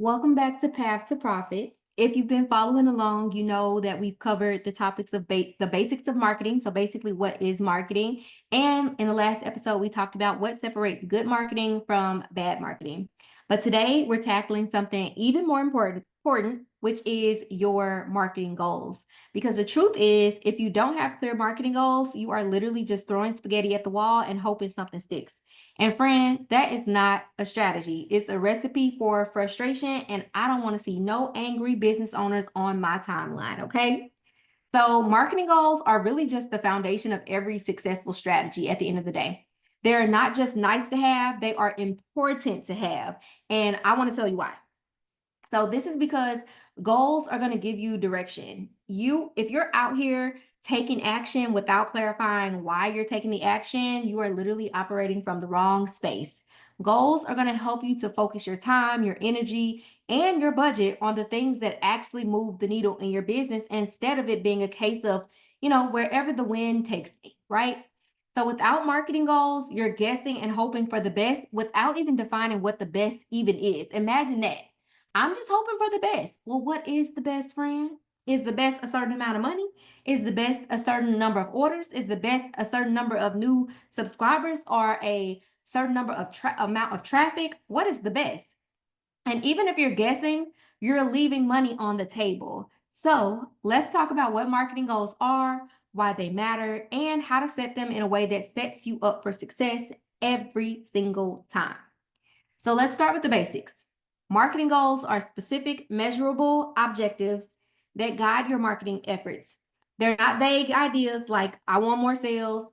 Welcome back to Path to Profit. If you've been following along, you know that we've covered the topics of the basics of marketing. So basically, what is marketing? And in the last episode, we talked about what separates good marketing from bad marketing. But today, we're tackling something even more important, which is your marketing goals. Because the truth is, if you don't have clear marketing goals, you are literally just throwing spaghetti at the wall and hoping something sticks. And friend, that is not a strategy. It's a recipe for frustration, and I don't want to see no angry business owners on my timeline, okay? So, marketing goals are really just the foundation of every successful strategy at the end of the day. They're not just nice to have, they are important to have. And I want to tell you why. So this is because goals are going to give you direction. If you're out here taking action without clarifying why you're taking the action, you are literally operating from the wrong space. Goals are going to help you to focus your time, your energy, and your budget on the things that actually move the needle in your business instead of it being a case of, wherever the wind takes me, right? So without marketing goals, you're guessing and hoping for the best without even defining what the best even is. Imagine that. I'm just hoping for the best. Well, what is the best, friend? Is the best a certain amount of money? Is the best a certain number of orders? Is the best a certain number of new subscribers or a certain number of amount of traffic? What is the best? And even if you're guessing, you're leaving money on the table. So let's talk about what marketing goals are, why they matter, and how to set them in a way that sets you up for success every single time. So let's start with the basics. Marketing goals are specific, measurable objectives that guide your marketing efforts. They're not vague ideas like, I want more sales.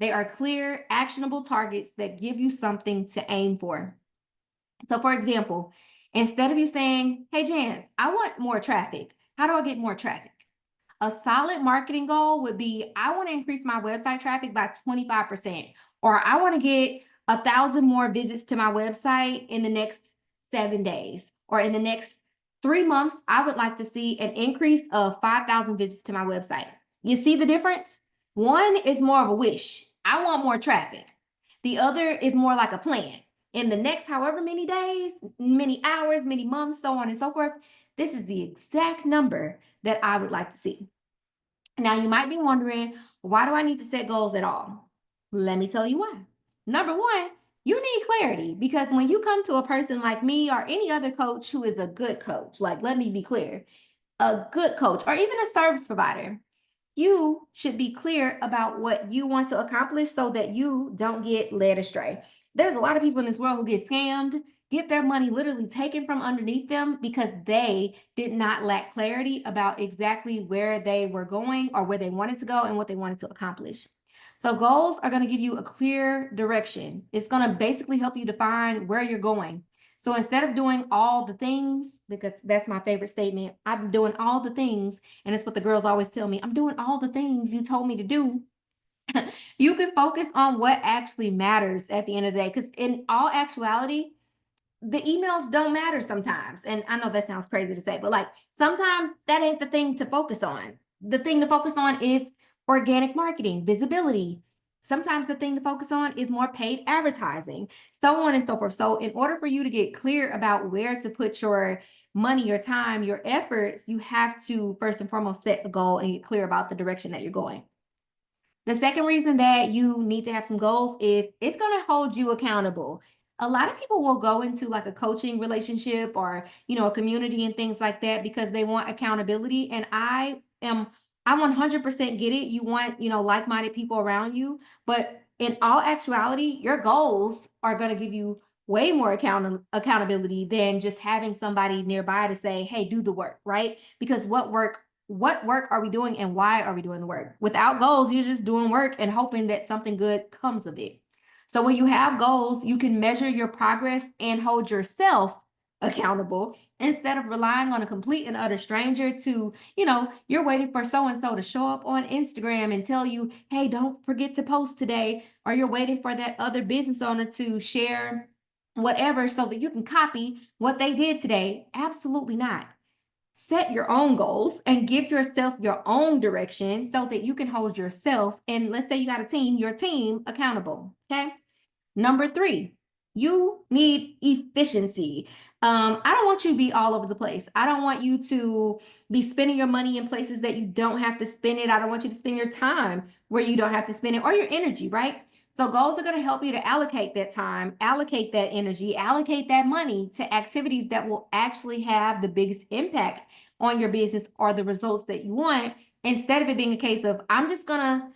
They are clear, actionable targets that give you something to aim for. So, for example, instead of you saying, hey, Jance, I want more traffic. How do I get more traffic? A solid marketing goal would be, I want to increase my website traffic by 25%, or I want to get 1,000 more visits to my website in the next 7 days, or in the next 3 months, I would like to see an increase of 5,000 visits to my website. You see the difference? One is more of a wish. I want more traffic. The other is more like a plan. In the next however many days, many hours, many months, so on and so forth, this is the exact number that I would like to see. Now, you might be wondering, why do I need to set goals at all? Let me tell you why. Number one, you need clarity because when you come to a person like me or any other coach who is a good coach, like let me be clear, a good coach or even a service provider, you should be clear about what you want to accomplish so that you don't get led astray. There's a lot of people in this world who get scammed, get their money literally taken from underneath them because they did not lack clarity about exactly where they were going or where they wanted to go and what they wanted to accomplish. So goals are going to give you a clear direction. It's going to basically help you define where you're going. So instead of doing all the things, because that's my favorite statement, I'm doing all the things, and it's what the girls always tell me, I'm doing all the things you told me to do. You can focus on what actually matters at the end of the day. Because in all actuality, the emails don't matter sometimes. And I know that sounds crazy to say, but like sometimes that ain't the thing to focus on. The thing to focus on is organic marketing, visibility. Sometimes the thing to focus on is more paid advertising, so on and so forth. So, in order for you to get clear about where to put your money, your time, your efforts, you have to first and foremost set a goal and get clear about the direction that you're going. The second reason that you need to have some goals is it's going to hold you accountable. A lot of people will go into like a coaching relationship or, a community and things like that because they want accountability. And I 100% get it. You want, like-minded people around you, but in all actuality, your goals are going to give you way more accountability than just having somebody nearby to say, hey, do the work, right? Because what work are we doing and why are we doing the work? Without goals, you're just doing work and hoping that something good comes of it. So when you have goals, you can measure your progress and hold yourself accountable instead of relying on a complete and utter stranger to, you're waiting for so and so to show up on Instagram and tell you, hey, don't forget to post today, or you're waiting for that other business owner to share whatever so that you can copy what they did today. Absolutely not. Set your own goals and give yourself your own direction so that you can hold yourself and let's say you got a team, your team accountable. Okay. Number three, you need efficiency. I don't want you to be all over the place. I don't want you to be spending your money in places that you don't have to spend it. I don't want you to spend your time where you don't have to spend it, or your energy, right? So goals are going to help you to allocate that time, allocate that energy, allocate that money to activities that will actually have the biggest impact on your business or the results that you want, instead of it being a case of, I'm just going to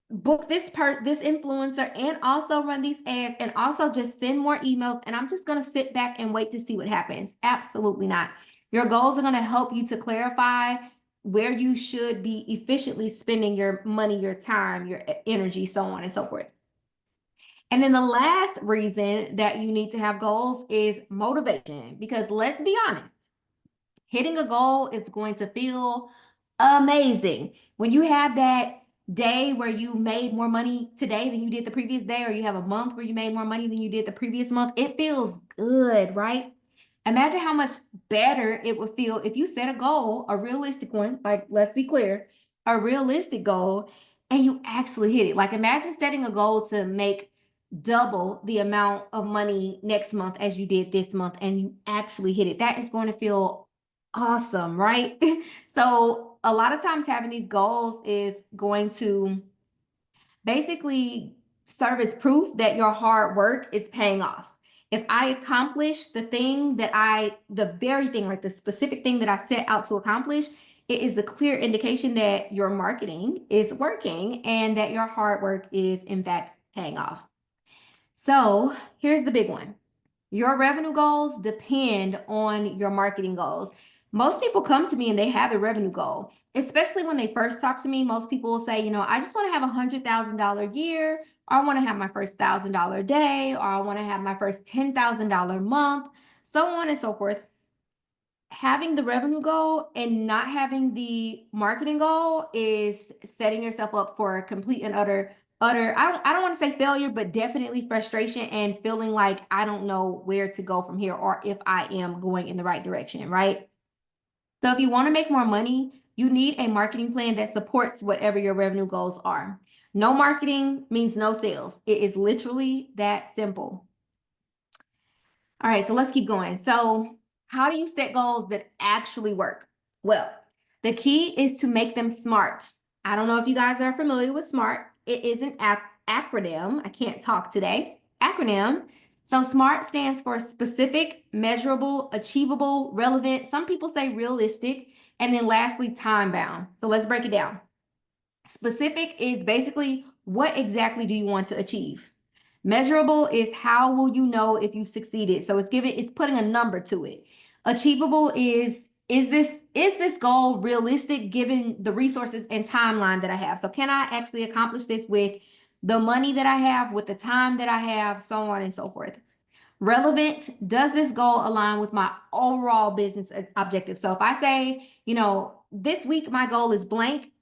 book this influencer and also run these ads and also just send more emails, and I'm just going to sit back and wait to see what happens. Absolutely not. Your goals are going to help you to clarify where you should be efficiently spending your money, your time, your energy, so on and so forth. And then the last reason that you need to have goals is motivation, because let's be honest, hitting a goal is going to feel amazing. When you have that day where you made more money today than you did the previous day, or you have a month where you made more money than you did the previous month, it feels good, right? Imagine how much better it would feel if you set a goal, a realistic one, like, let's be clear, a realistic goal, and you actually hit it. Like, imagine setting a goal to make double the amount of money next month as you did this month, and you actually hit it. That is going to feel awesome, right? So a lot of times having these goals is going to basically serve as proof that your hard work is paying off. If I accomplish the very thing, like the specific thing that I set out to accomplish, it is a clear indication that your marketing is working and that your hard work is in fact paying off. So here's the big one. Your revenue goals depend on your marketing goals. Most people come to me and they have a revenue goal, especially when they first talk to me. Most people will say, I just want to have $100,000 year, or I want to have my first $1,000 day, or I want to have my first $10,000 month, so on and so forth. Having the revenue goal and not having the marketing goal is setting yourself up for a complete and utter, I don't want to say failure, but definitely frustration and feeling like I don't know where to go from here, or if I am going in the right direction, right? So if you want to make more money, you need a marketing plan that supports whatever your revenue goals are. No marketing means no sales. It is literally that simple. All right, so let's keep going. So how do you set goals that actually work? Well, the key is to make them SMART. I don't know if you guys are familiar with SMART. It is an acronym. I can't talk today. Acronym. So SMART stands for specific, measurable, achievable, relevant. Some people say realistic. And then lastly, time bound. So let's break it down. Specific is basically, what exactly do you want to achieve? Measurable is, how will you know if you succeeded? So it's putting a number to it. Achievable is this goal realistic given the resources and timeline that I have? So can I actually accomplish this with the money that I have, with the time that I have, so on and so forth? Relevant, does this goal align with my overall business objective? So if I say, this week my goal is blank,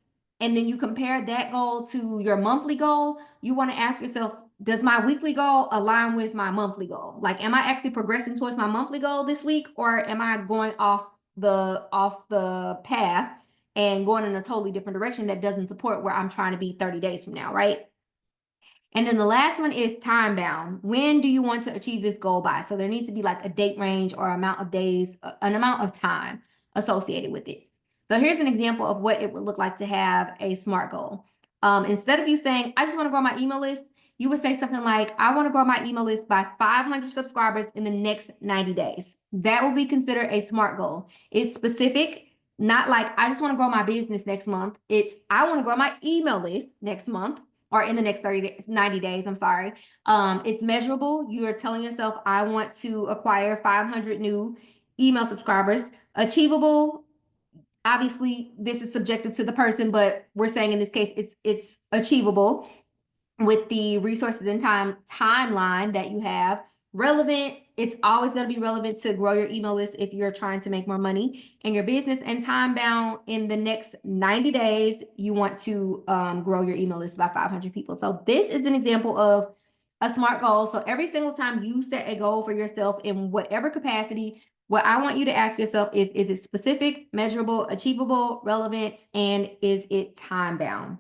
and then you compare that goal to your monthly goal, you want to ask yourself, does my weekly goal align with my monthly goal? Like, am I actually progressing towards my monthly goal this week, or am I going off the path and going in a totally different direction that doesn't support where I'm trying to be 30 days from now, right? And then the last one is time bound. When do you want to achieve this goal by? So there needs to be like a date range or amount of days, an amount of time associated with it. So here's an example of what it would look like to have a SMART goal. Instead of you saying, I just want to grow my email list, you would say something like, I want to grow my email list by 500 subscribers in the next 90 days. That will be considered a SMART goal. It's specific, not like, I just want to grow my business next month. It's, I want to grow my email list next month, or in the next 90 days, I'm sorry. It's measurable. You are telling yourself, I want to acquire 500 new email subscribers. Achievable, obviously this is subjective to the person, but we're saying in this case, it's achievable with the resources and timeline that you have. Relevant, it's always going to be relevant to grow your email list if you're trying to make more money in your business. And time bound, in the next 90 days, you want to grow your email list by 500 people. So this is an example of a SMART goal. So every single time you set a goal for yourself in whatever capacity, what I want you to ask yourself is it specific, measurable, achievable, relevant, and is it time bound?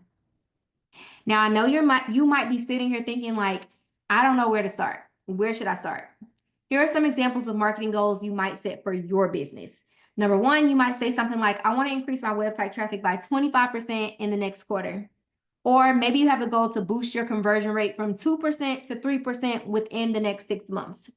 Now, I know you might be sitting here thinking like, I don't know where to start. Where should I start? Here are some examples of marketing goals you might set for your business. Number one, you might say something like, I want to increase my website traffic by 25% in the next quarter. Or maybe you have the goal to boost your conversion rate from 2% to 3% within the next 6 months.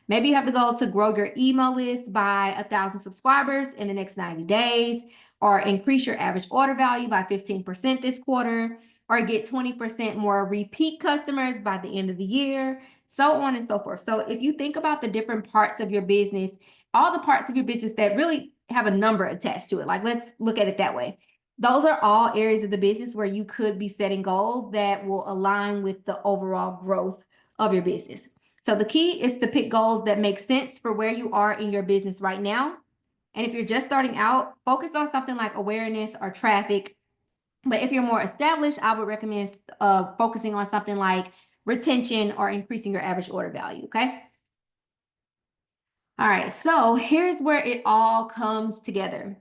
Maybe you have the goal to grow your email list by 1,000 subscribers in the next 90 days, or increase your average order value by 15% this quarter, or get 20% more repeat customers by the end of the year, so on and so forth. So if you think about the different parts of your business, all the parts of your business that really have a number attached to it, like let's look at it that way. Those are all areas of the business where you could be setting goals that will align with the overall growth of your business. So the key is to pick goals that make sense for where you are in your business right now. And if you're just starting out, focus on something like awareness or traffic. But if you're more established, I would recommend focusing on something like retention or increasing your average order value, okay? All right, so here's where it all comes together.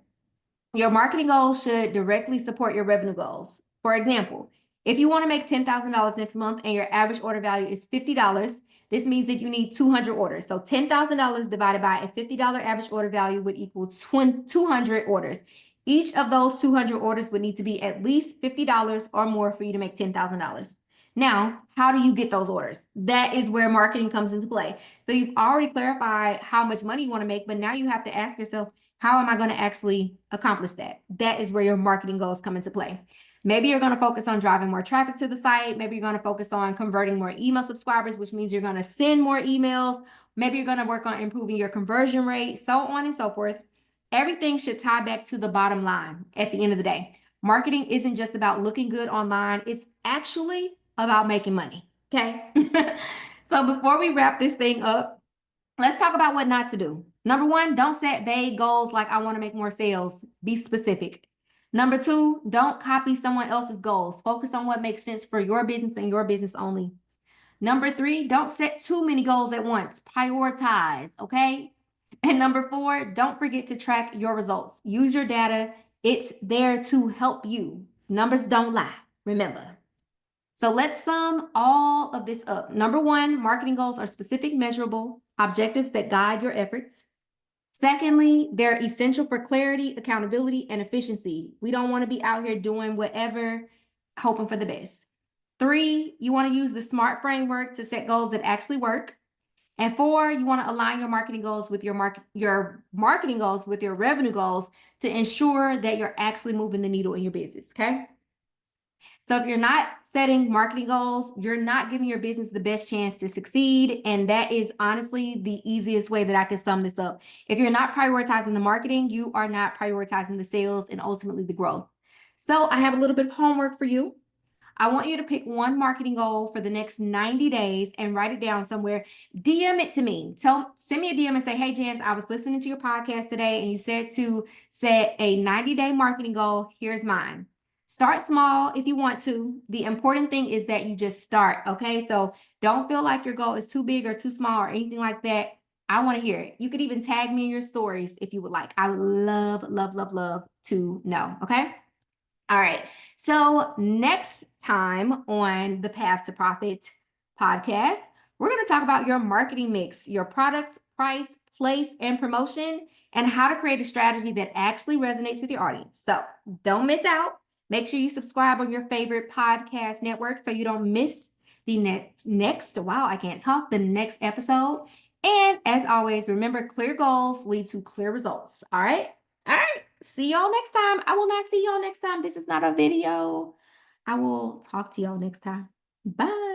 Your marketing goals should directly support your revenue goals. For example, if you want to make $10,000 next month and your average order value is $50, this means that you need 200 orders. So $10,000 divided by a $50 average order value would equal 200 orders. Each of those 200 orders would need to be at least $50 or more for you to make $10,000. Now, how do you get those orders? That is where marketing comes into play. So you've already clarified how much money you want to make, but now you have to ask yourself, how am I going to actually accomplish that? That is where your marketing goals come into play. Maybe you're going to focus on driving more traffic to the site. Maybe you're going to focus on converting more email subscribers, which means you're going to send more emails. Maybe you're going to work on improving your conversion rate, so on and so forth. Everything should tie back to the bottom line at the end of the day. Marketing isn't just about looking good online. It's actually about making money, okay? So before we wrap this thing up, let's talk about what not to do. Number one, don't set vague goals like I want to make more sales. Be specific. Number two, don't copy someone else's goals. Focus on what makes sense for your business and your business only. Number three, don't set too many goals at once. Prioritize, okay? And number four, don't forget to track your results. Use your data. It's there to help you. Numbers don't lie, remember. So let's sum all of this up. Number one, marketing goals are specific, measurable objectives that guide your efforts. Secondly, they're essential for clarity, accountability, and efficiency. We don't want to be out here doing whatever, hoping for the best. Three, you want to use the SMART framework to set goals that actually work. And four, you want to align your marketing goals with your marketing goals with your revenue goals to ensure that you're actually moving the needle in your business, okay? So if you're not setting marketing goals, you're not giving your business the best chance to succeed. And that is honestly the easiest way that I can sum this up. If you're not prioritizing the marketing, you are not prioritizing the sales and ultimately the growth. So I have a little bit of homework for you. I want you to pick one marketing goal for the next 90 days and write it down somewhere. DM it to me. Send me a DM and say, hey, Jans, I was listening to your podcast today and you said to set a 90-day marketing goal. Here's mine. Start small if you want to. The important thing is that you just start, okay? So don't feel like your goal is too big or too small or anything like that. I want to hear it. You could even tag me in your stories if you would like. I would love, love, love, love to know, okay? All right. So next time on the Path to Profit podcast, we're going to talk about your marketing mix, your products, price, place, and promotion, and how to create a strategy that actually resonates with your audience. So don't miss out. Make sure you subscribe on your favorite podcast network so you don't miss the the next episode. And as always, remember, clear goals lead to clear results. All right. All right. See y'all next time. I will not see y'all next time. This is not a video. I will talk to y'all next time. Bye.